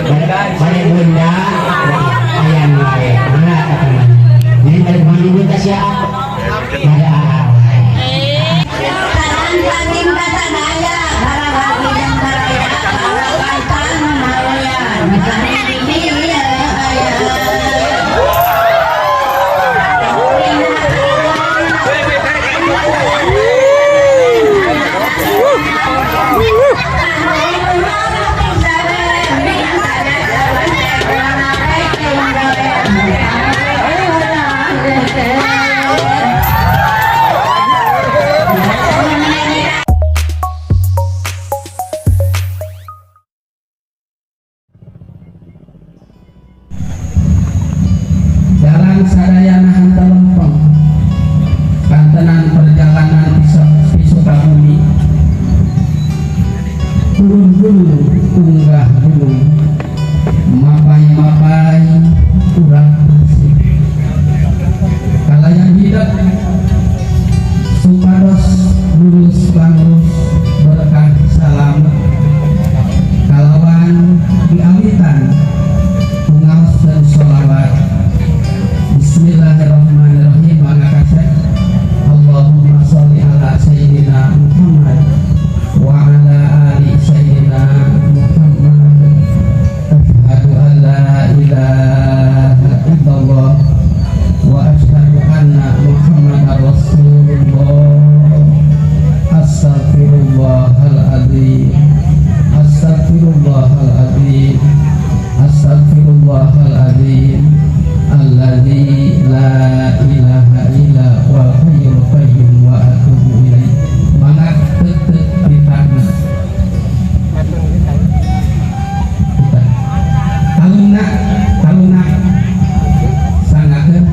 balik bunda ayam wae mana kata jadi balik bunda siapa ada sadayana hantar lempeng kantenan perjalanan pisau bumi gunung-gunung unggah gunung mapai-mapai kurang kalayan hidup supados lurus bangus berkah salam kalawan diawitan tungaos dan sholawat. Bismillahirrahmanirrahim. Mangakasih Allahumma sholli ala sayyidina Muhammad wa ala ali sayyidina Muhammad. Asyhadu an la ilaha illallah wa asyhadu anna Muhammadar Rasulullah. Astaghfirullahaladzim. Astaghfirullahaladzim. Astaghfirullahaladzim. Alladzi la ilaha illa huwal hayyul qayyum wa atubu ilaih. Mangga tetep ditanya. Taluna sangakeun.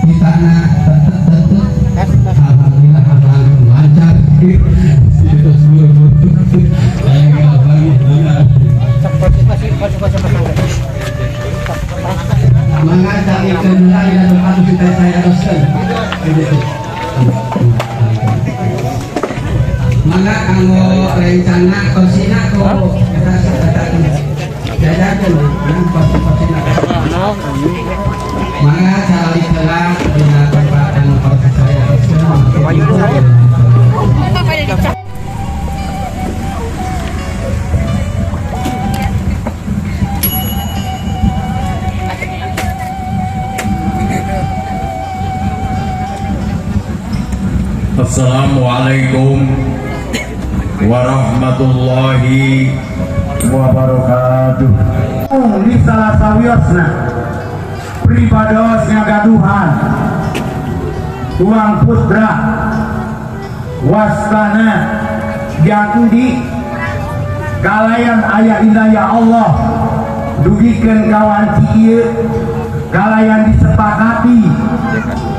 Ditanya tetep. Alhamdulillah lancar. Itu seluruh. Mengajak kenal dan harus kita saya teruskan. Mangga kanggo rencana korsina ko kita sedatan jajakan yang korsina. Mangga cari telah dina tempat anu harus saya teruskan. Assalamualaikum warahmatullahi wabarakatuh. Di salah sawiosna pribadosnya gaduhan tuang putra wastana yang di kalayan ayah inaya Allah dugikan kawan ciye kalayan disepakati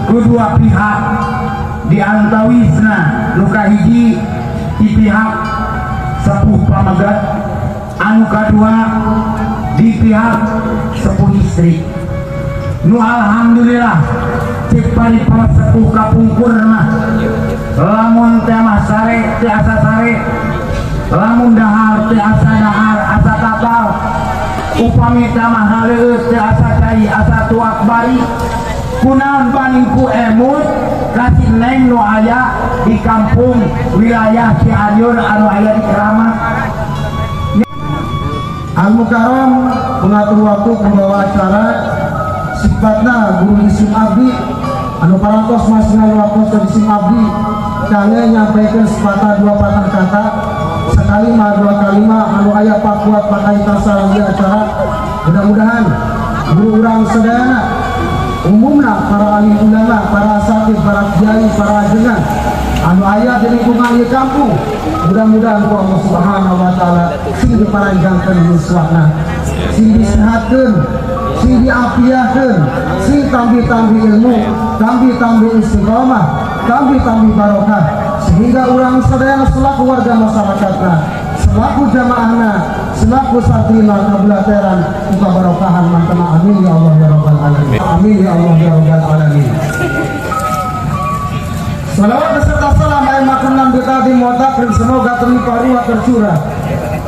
kedua pihak diantawisna luka hiji di pihak sepuh pamagat anu kadua di pihak sepuh istri nu alhamdulillah cek paripara sepuh kapungkurna lamun temah sare teh asa sare lamun dahar teh asa dahar asa tapal upami tamah haleueus teh asa cai asa tuak bari kunaon paningku emut kasih neng nu aya di kampung wilayah Cianjur anu aya di Keramat. Al-Mukarram mengatur waktu pembawa acara sifatna guru isim abdi anu parantos masih waktu dari isim abdi kalian nyampaikan sepatah dua patah kata sekali mah dua kalimah anu aya pakuat pakai tasal di acara. Mudah-mudahan guru urang sedayana umumna para alim ulama, para asatid, para kiai, para ajengan anu aya di lingkungan ieu kampung mudah-mudahan ku Allah Subhanahu wa taala sing diparanjangkeun yuswana, sing disehatkeun, sing diapiahkeun, sing tambi-tambi ilmu, tambi-tambi istiqomah, tambi-tambi barokah sehingga urang sadaya selaku warga masyarakatna, selaku jamaahna, selaku santrina kabulateran muka barokahan mantena amin ya Allah ya rabbal alamin. Amin ya Allah ya rabbal alamin. Salawat beserta salam ayat makunam betadi muatakrim semoga terlimpah ruah tercurah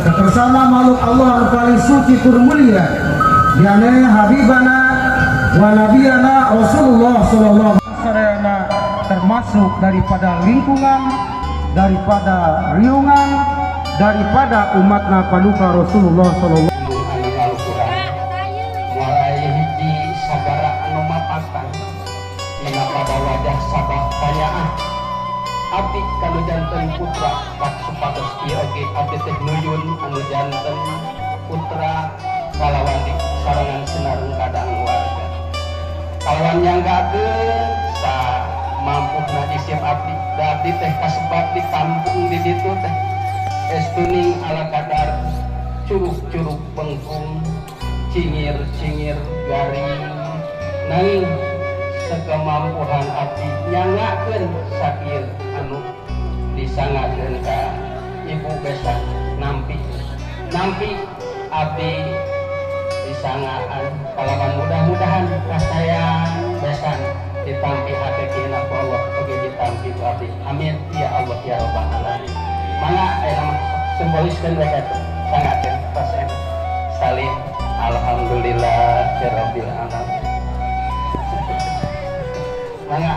bersama makhluk Allah yang paling suci tur mulia yakni Habibana wa Nabiyana Rasulullah sallallahu alaihi wasallam, termasuk daripada lingkungan, daripada riungan, daripada umatna paduka Rasulullah sallallahu mulai hiji sagara anu mapakan dina pada wajah sabah kayaan abdi kanu janten putra pak supados ieu oge abdi teh nuyun anu janten putra kalawani sarangan sinarung kadang warga kalawan nyanggakeun sa mampuna isim abdi da abdi teh kasebat di kampung di ditu teh estuning ala kadar curug-curug bengkung cingir-cingir garing nanging sekemampuan abdi nyangakeun sakieu anu disangakeun ka ibu besan nampi abdi disangaan kalawan mudah-mudahan kasayang besan ditampi hakikina ku Allah oge ditampi ku abdi amin ya Allah ya rabbal alamin mangga aya simboliskeun we eta sangakeun pasen salim alhamdulillah ya rabbil alamin mangga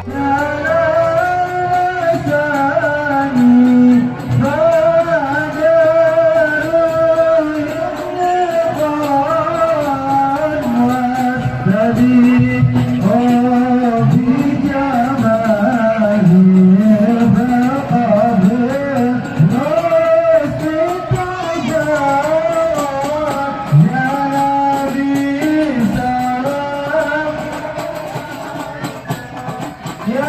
Ya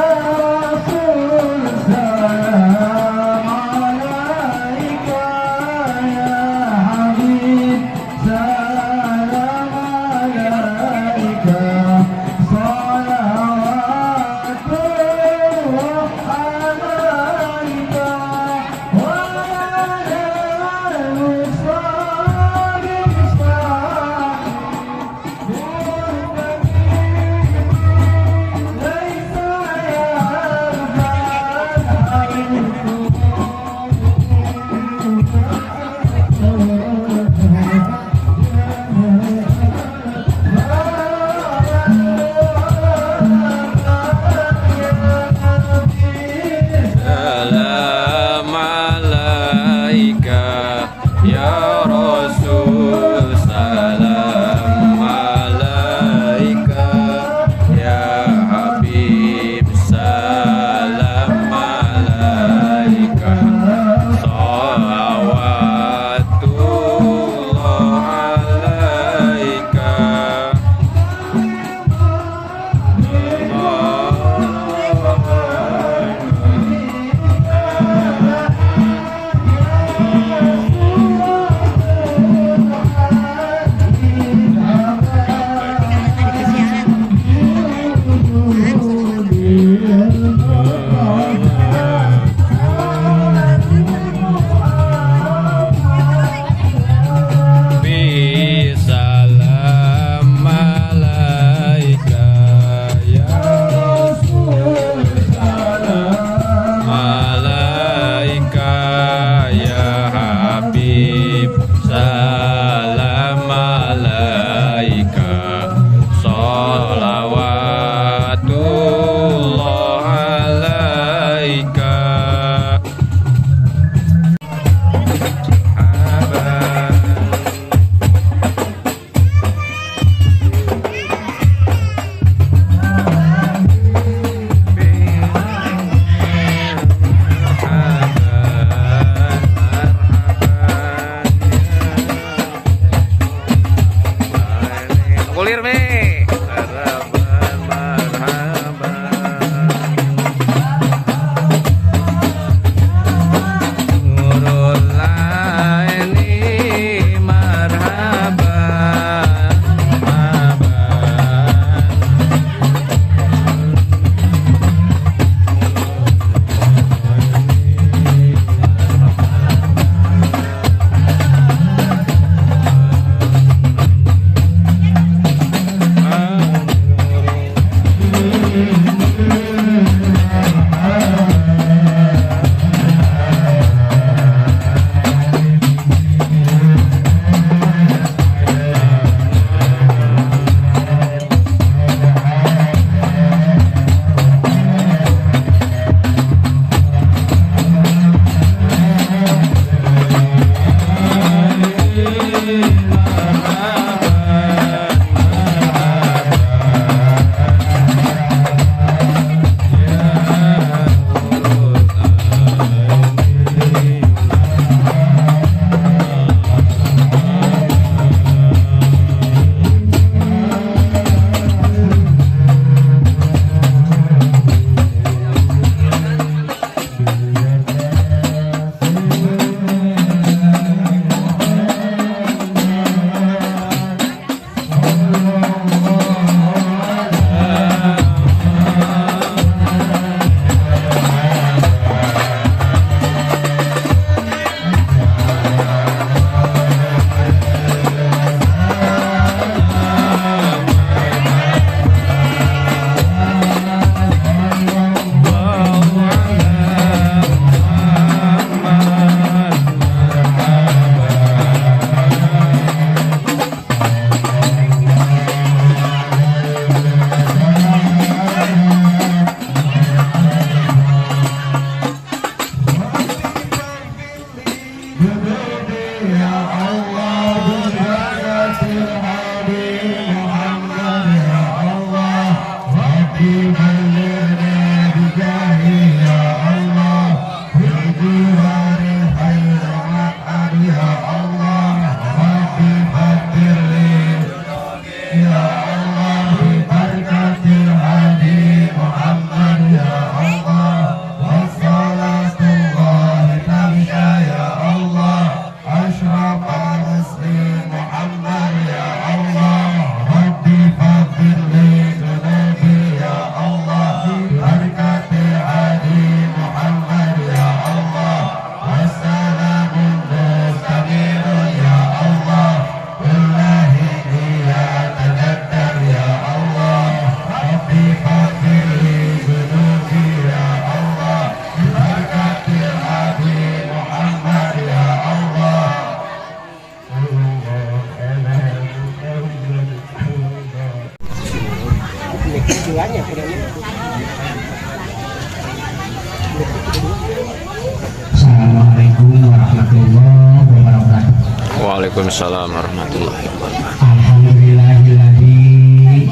Waalaikumsalam warahmatullahi wabarakatuh. Alhamdulillahilladzi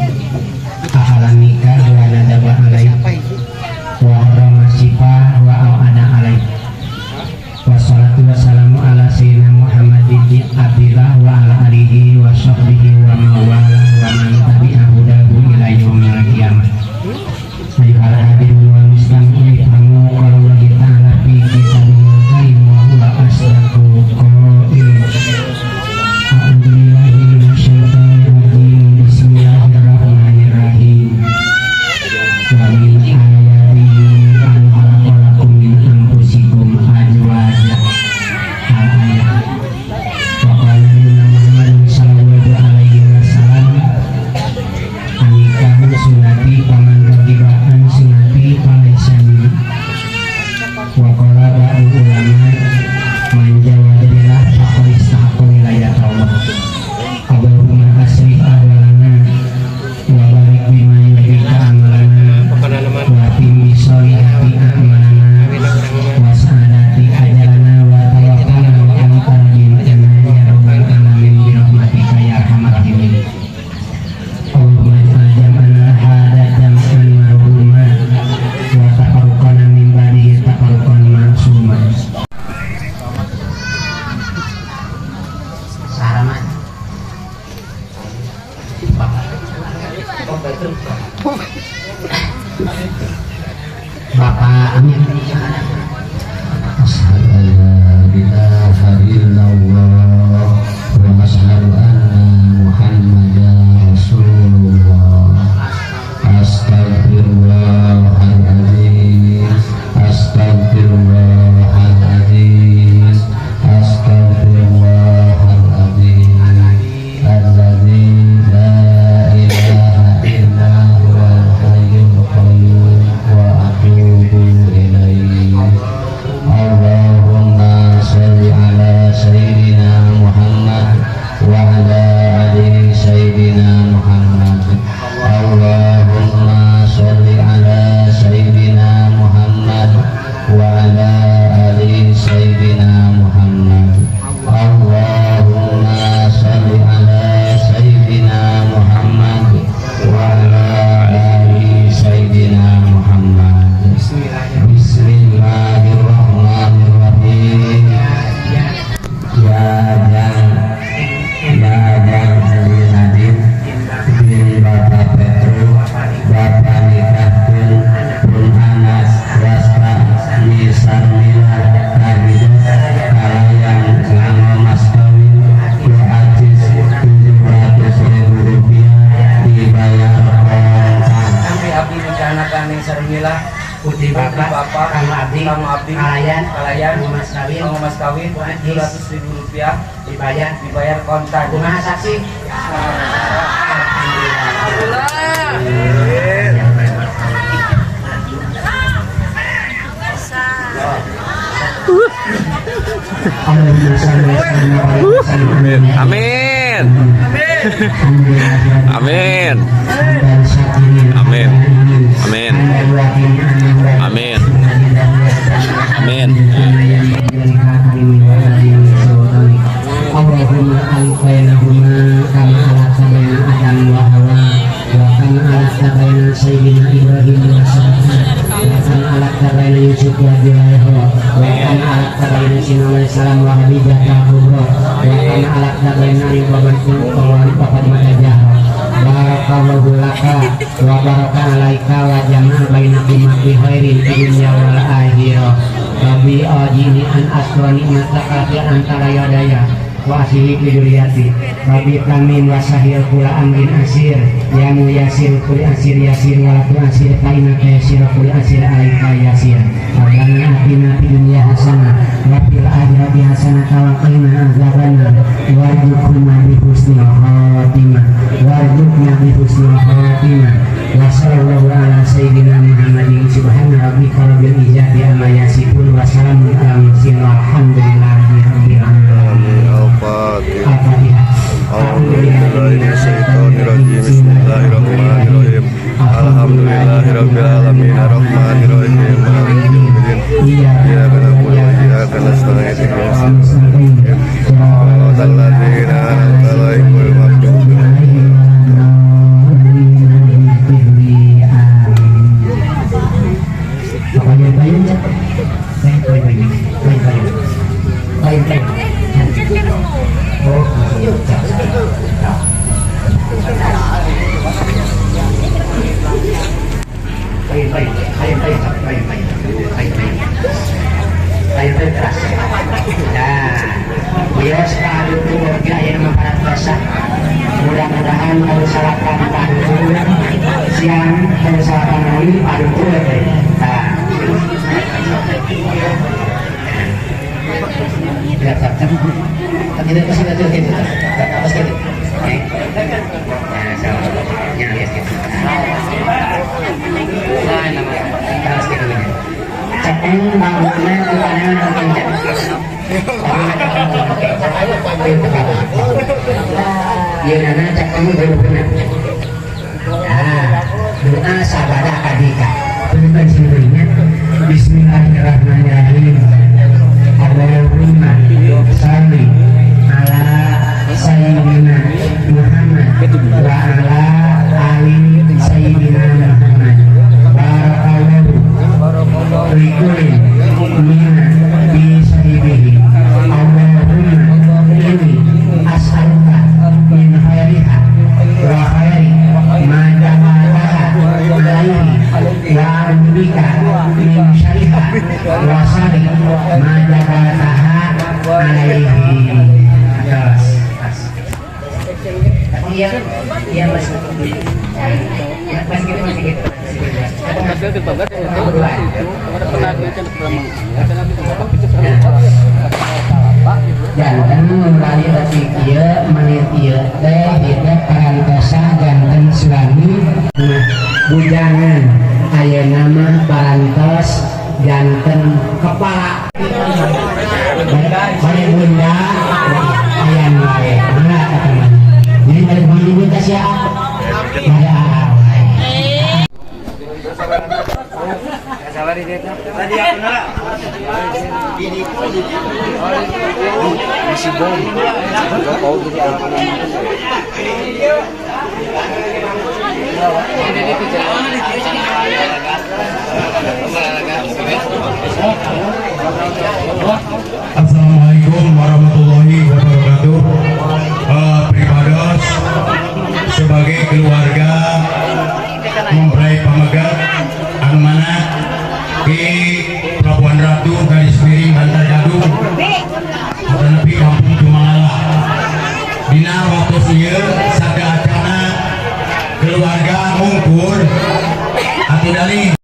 a'lanika wa nadaba alaik wa harrama sifah wa a'ana alaik. Wassalatu wassalamu ala sayyidina Muhammadin abdillah wa ala alihi wa sahbihi wa mawala wa man tabi'ahu dahu ila yaumil qiyamah. Ayyuhal hadirin wal muslimin ikramu qaulallahi ta'ala fi kitabil karim wa huwa asdaqul qailin. A'udzubillahi minasyaitonir rajim. Bismillahirrahmanirrahim. Wa min ayatihi an khalaqalakum min anfusikum azwajan. Al-ayat. Wa qala Muhammad sallallahu alaihi wasallam anikah sunnati paman ragibaan sunnati palaisani. Wa qala ba'du ulama man jawadillah faqad istahaqqa wilayat Allah. Allahumma asrif ahwalana wa barik bima yurdika amalana wa timmi sholihati a'malana wa sa'adati ajalana wa tawaffana wa anta rabbina ya rabbal alamin bi rahmatika ya arhamar rahimin. Allahumma ij'al jam'ana hadha jam'an marhuma wa tafarruqana min ba'dihi tafarruqan ma'suma. Saraman Bapak Amin. Asyhadu an la ilaha illallah wa asyhadu anna Muhammadan Rasulullah. Astagfirullahaladzim, astagfirullahaladzim, astagfirullahaladzim. Alladzi la ilaha illa huwal hayyul qayyum wa atubu ilaihi. Allahumma shalli ala sayyidina Muhammad wa ala ali sayyidina Muhammad. Allahumma shalli ala sayyidina Muhammad wa ala ali sayyidina Muhammad. Allahumma shalli ala sayyidina Muhammad wa ala ali sayyidina Muhammad. Bismillahirrahmanirrahim. Ya hadirin bin Bapak Petro, Bapak nikahkeun pun anas wasta misar milah kahidup kalayan selama mas kawin wa ajis 700.000 rupiah dibayar kontan. Kami abdi rencanakan yang sarmilah Putih Bapak kamu abdi kalayan mas kawin 700.000 rupiah dibayar kontan. Kumaha saksi? Amin. Amin. Amin. Amin. Amin. Amin. Allahumma alfainahuma kama alaqta baina Adam wa Hawa wa kama alaqta baina sayyidina Ibrahim wa Ismail wa kama alaqta baina Yusuf wa Ibrahim wa kama alaqta baina Sinna wa Salam wa Habibah wa Kubra wa kama alaqta baina Ali wa Bantul wa Bapak Majah. Barakallahu laka wa baraka alaika wa jama'a bainakum bi khairin fid dunya wal akhirah. Rabbi ajini an asra nikmataka fi antara yadaya wa asli biduriyati Rabbi kamin wa sahil kula amrin asir ya mu yasir kul asir yasir wa tu asir kaina yasir kul asir alaika yasir. Rabbana atina fid dunya hasanah wa fil akhirati hasanah wa qina azabannar warzuqna bi husnil khatimah warzuqna bi husnil khatimah wa sallallahu ala sayyidina Muhammadin subhana rabbika rabbil izzati amma yasifun wa salamun ala mursalin walhamdulillahi rabbil alamin. Al-Fatihah. Bismillahirrahmanirrahim. Alhamdulillahirabbil alamin arrahmanirrahim maliki yaumiddin. Iyyaka na'budu wa iyyaka nasta'in. Ihdinas siratal mustaqim. teh. Oh, baik, keras. Nah, beliau sekali keluarga yang memperat dosa. Mudah-mudahan kalau salah pantang siang, kalau salah pantang aduh tuh. Nah, lihat tak? Tapi tidak pasti ada gitu. Apa sekali? Nah, sama. Yang lihat gitu. Nah, nama sekali. Cekeng bangunan bukannya mungkin ya nana cekeng benar. Nah, doa sabada kadika. Bukan sendirinya. Bismillahirrahmanirrahim. Allahumma sholli ala sayyidina Muhammad wa ala ali sayyidina Muhammad. Barakallahu likulli mu'minin bi sahibihi. Allahumma inni as'aluka min khairiha wa khairi ma ja'alaha alaihi wa a'udzubika min syarriha wa syarri ma ja'alaha alaihi. Iya, iya mas. Mas gitu. Janten melalui detik ieu menit ieu teh hidup parantosa janten sulami bujangan ayeuna mah parantos janten kepala balik bunda aya nu wae mana kata mah jadi balik bunda siapa ada awai. Sabar ini. Tadi aku nak. Ini masih bom. Kau jadi apa? Assalamualaikum warahmatullahi wabarakatuh. Pribados sebagai keluarga mempelai pamegat anu mana di Pelabuhan Ratu garis miring Bantar Gadung atau nepi kampung Jumala dina waktu ieu sada acara keluarga mungkur atuh dari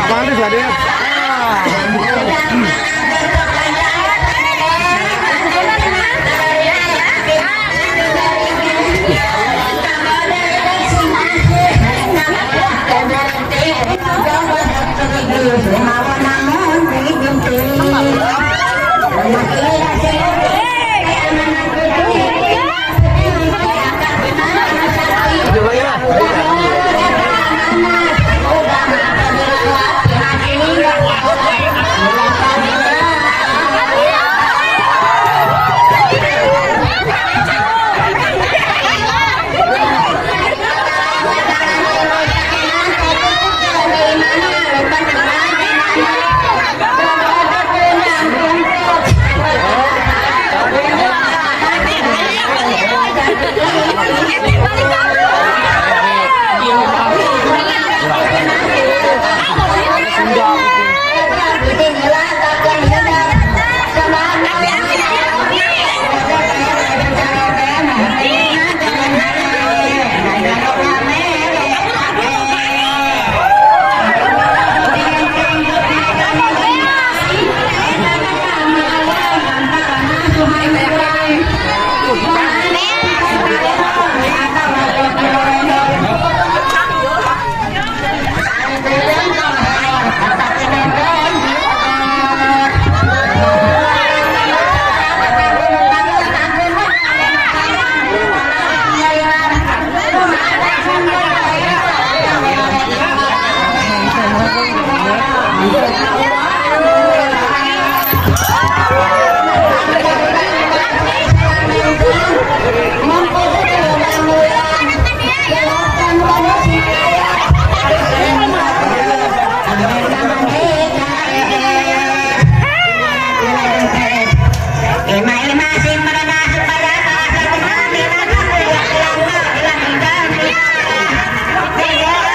Manis lah dia.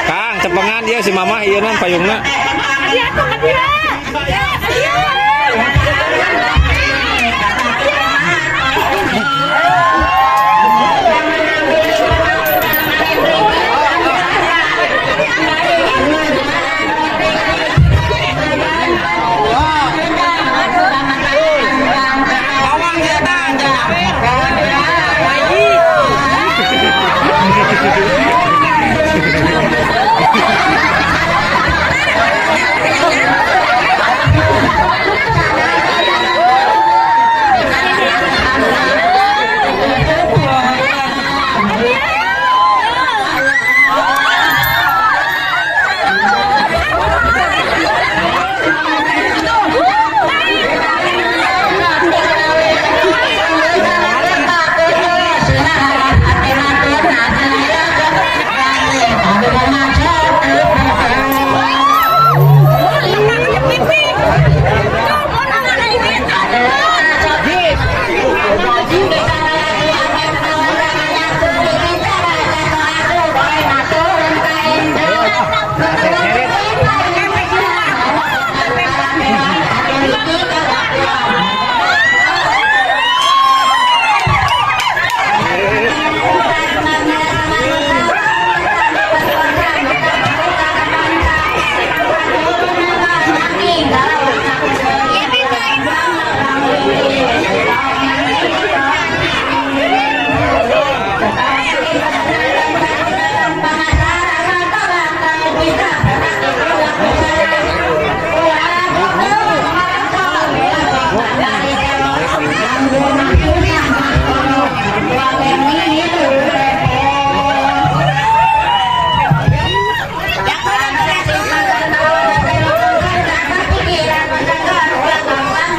Kang, cepengan dia si Mama ieu nan payungna.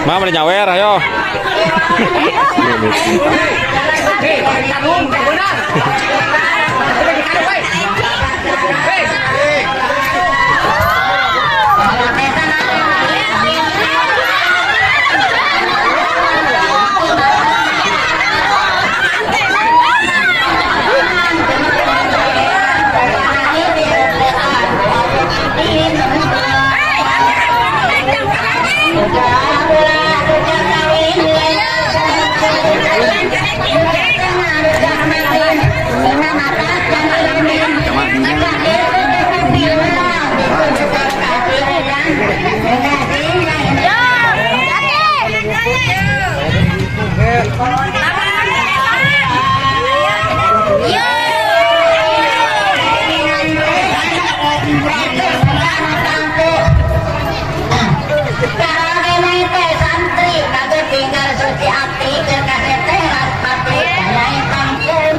Ma boleh nyawer ayo. Terima kasih. santri kagak tinggal suci hati kekasih teras pati kayai kampung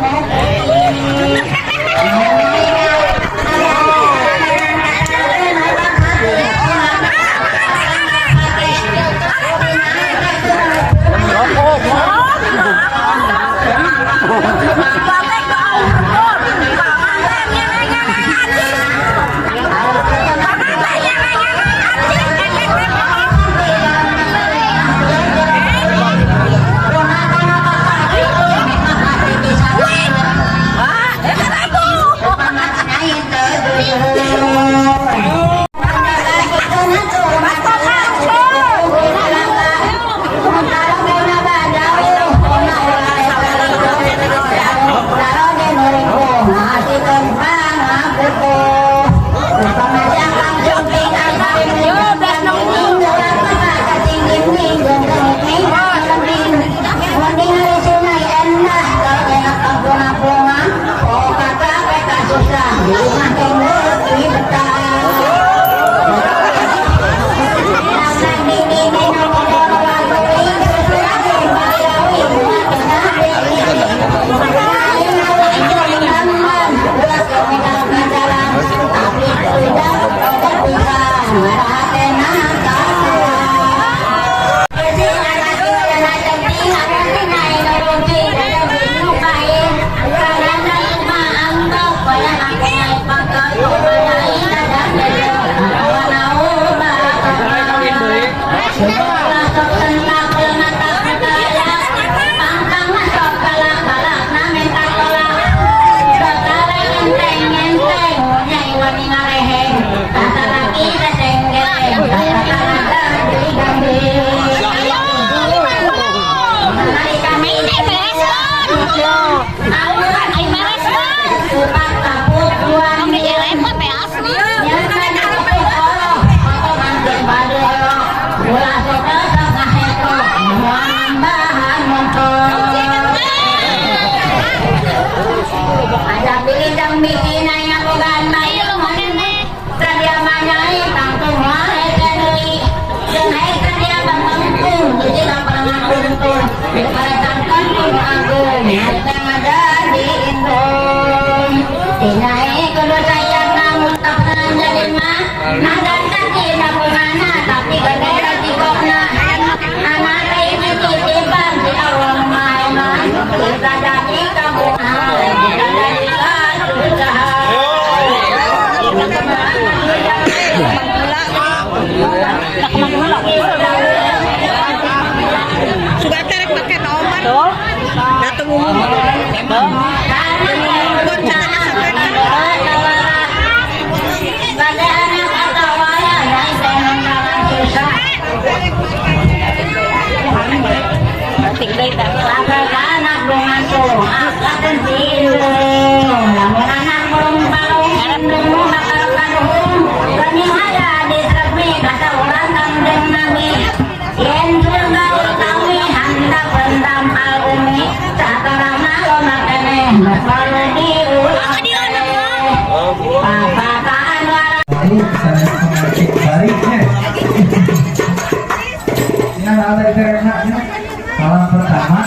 Salam pertama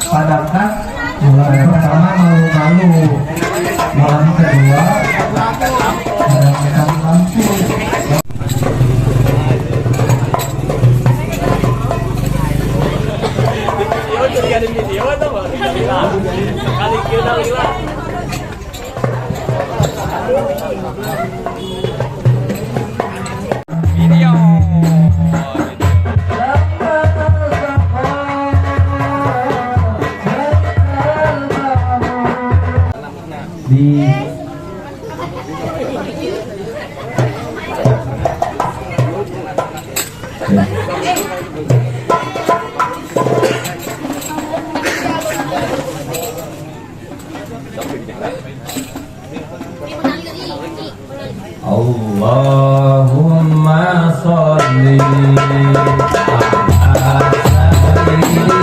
padamkan mulai pertama malu-malu, malam kedua padamkan lampu. Di Allahumma sholli ala sayyidina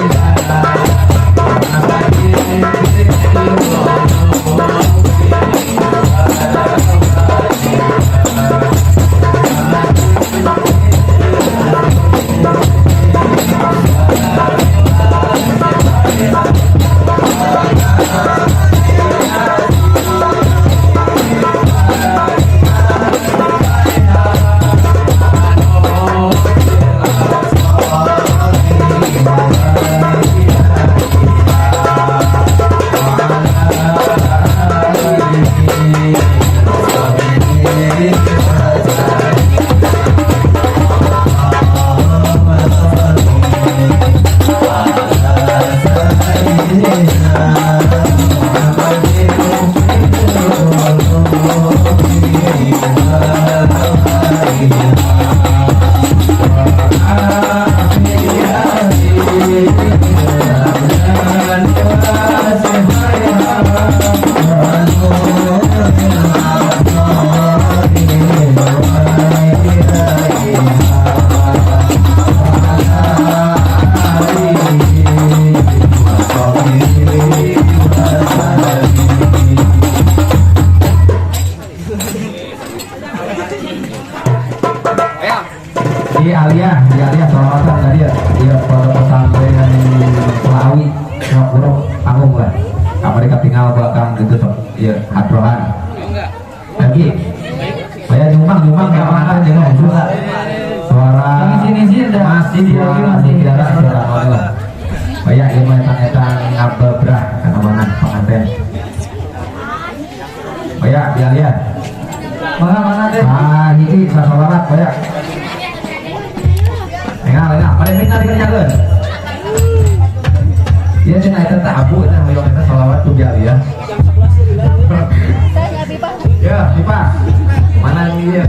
Di Alia salawatan tadi ya. Iya pada pesantren Pelawi, nyok buruk tanggung lah. Mereka tinggal belakang gitu sok. Iya hadrohan. Lagi. Saya nyumbang nggak makan jangan susah. Suara masih biara suara Allah. Banyak yang etang ngabebrah karena mana pengantin. Banyak dia lihat. Mana deh. Ini sasaran banyak. Enggak, pada minta dikerjakan. Dia cina itu tak abu, itu yang kita salawat tuh ya. Ya, pipa. Mana ini dia?